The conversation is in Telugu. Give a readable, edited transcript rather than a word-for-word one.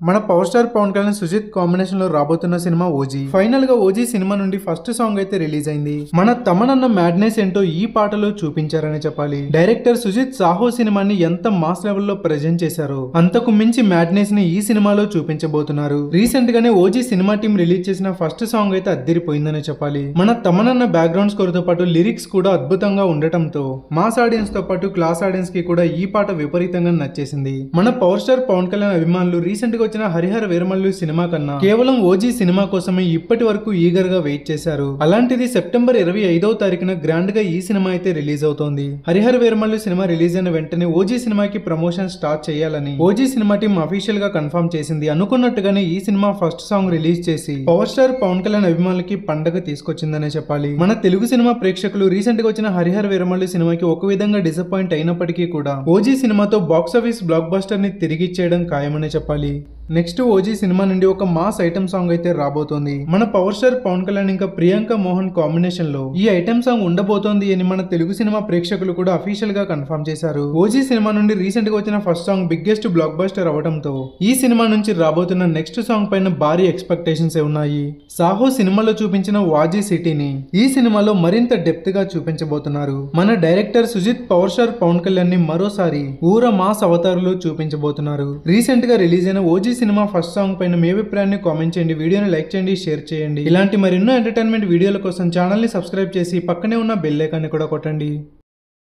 మన power star Pawan Kalyan Sujeeth combination లో రాబోతున్న సినిమా ఓజీ. ఫైనల్ గా ఓజీ సినిమా నుండి ఫస్ట్ సాంగ్ అయితే రిలీజ్ అయింది. మన తమనన్న మ్యాడ్నెస్ ఏంటో ఈ పాటలో చూపించారని చెప్పాలి. డైరెక్టర్ సుజిత్ సాహో సినిమాని ఎంత మాస్ లెవెల్ లో ప్రెజెంట్ చేశారో అంతకు మించి మ్యాడ్నెస్ ని ఈ సినిమాలో చూపించబోతున్నారు. రీసెంట్ గానే ఓజీ సినిమా టీం రిలీజ్ చేసిన ఫస్ట్ సాంగ్ అయితే అద్దిరిపోయిందని చెప్పాలి. మన తమనన్న బ్యాక్గ్రౌండ్ స్కోర్ తో పాటు లిరిక్స్ కూడా అద్భుతంగా ఉండటంతో మాస్ ఆడియన్స్ తో పాటు క్లాస్ ఆడియన్స్ కి కూడా ఈ పాట విపరీతంగా నచ్చేసింది. మన పవర్ స్టార్ పవన్ కళ్యాణ్ అభిమానులు రీసెంట్ గా వచ్చిన హరిహర వీరమల్లు సినిమా కన్నా కేవలం ఓజీ సినిమా కోసమే ఇప్పటి వరకు ఈగర్ గా వెయిట్ చేశారు. అలాంటిది సెప్టెంబర్ 25వ తారీఖున గ్రాండ్ గా ఈ సినిమా అయితే రిలీజ్ అవుతోంది. హరిహర వీరమల్లు సినిమా రిలీజ్ అయిన వెంటనే ఓజీ సినిమాకి ప్రమోషన్ స్టార్ట్ చేయాలని ఓజీ సినిమా టీం అఫీషియల్ గా కన్ఫర్మ్ చేసింది. అనుకున్నట్టుగానే ఈ సినిమా ఫస్ట్ సాంగ్ రిలీజ్ చేసి పవర్ స్టార్ పవన్ కళ్యాణ్ అభిమానులకి పండగ తీసుకొచ్చిందనే చెప్పాలి. మన తెలుగు సినిమా ప్రేక్షకులు రీసెంట్ గా వచ్చిన హరిహర వీరమల్లు సినిమాకి ఒక విధంగా డిసప్పాయింట్ అయినప్పటికీ కూడా ఓజీ సినిమాతో బాక్సాఫీస్ బ్లాక్ బస్టర్ ని తిరిగిచ్చేయడం ఖాయమనే చెప్పాలి. నెక్స్ట్ ఓజీ సినిమా నుండి ఒక మాస్ ఐటమ్ సాంగ్ అయితే రాబోతోంది. మన పవర్ స్టార్ పవన్ కళ్యాణ్ ఇంకా ప్రియాంక మోహన్ కాంబినేషన్ లో ఈ ఐటమ్ సాంగ్ ఉండబోతోంది అని మన తెలుగు సినిమా ప్రేక్షకులు కూడా అఫీషియల్ గా కన్ఫర్మ్ చేశారు. ఓజీ సినిమా నుండి రీసెంట్ గా వచ్చిన first song biggest block buster అవడంతో ఈ సినిమా నుంచి రాబోతున్న నెక్స్ట్ సాంగ్ పైన భారీ ఎక్స్పెక్టేషన్స్ ఉన్నాయి. సాహో సినిమాలో చూపించిన వాజీ సిటీని ఈ సినిమాలో మరింత డెప్త్ గా చూపించబోతున్నారు. మన director Sujeeth power star Pawan Kalyan ని మరోసారి ఊర మాస్ అవతారులో చూపించబోతున్నారు. రీసెంట్ గా రిలీజ్ అయిన ఓజీ సినిమా ఫస్ట్ సాంగ్ పైన మీ అభిప్రాయాన్ని కామెంట్ చేయండి. వీడియోని లైక్ చేయండి, షేర్ చేయండి. ఇలాంటి మరెన్నో ఎంటర్టైన్మెంట్ వీడియోల కోసం ఛానల్ ని సబ్స్క్రైబ్ చేసి పక్కనే ఉన్న బెల్ ఐకాన్ ని కూడా కొట్టండి.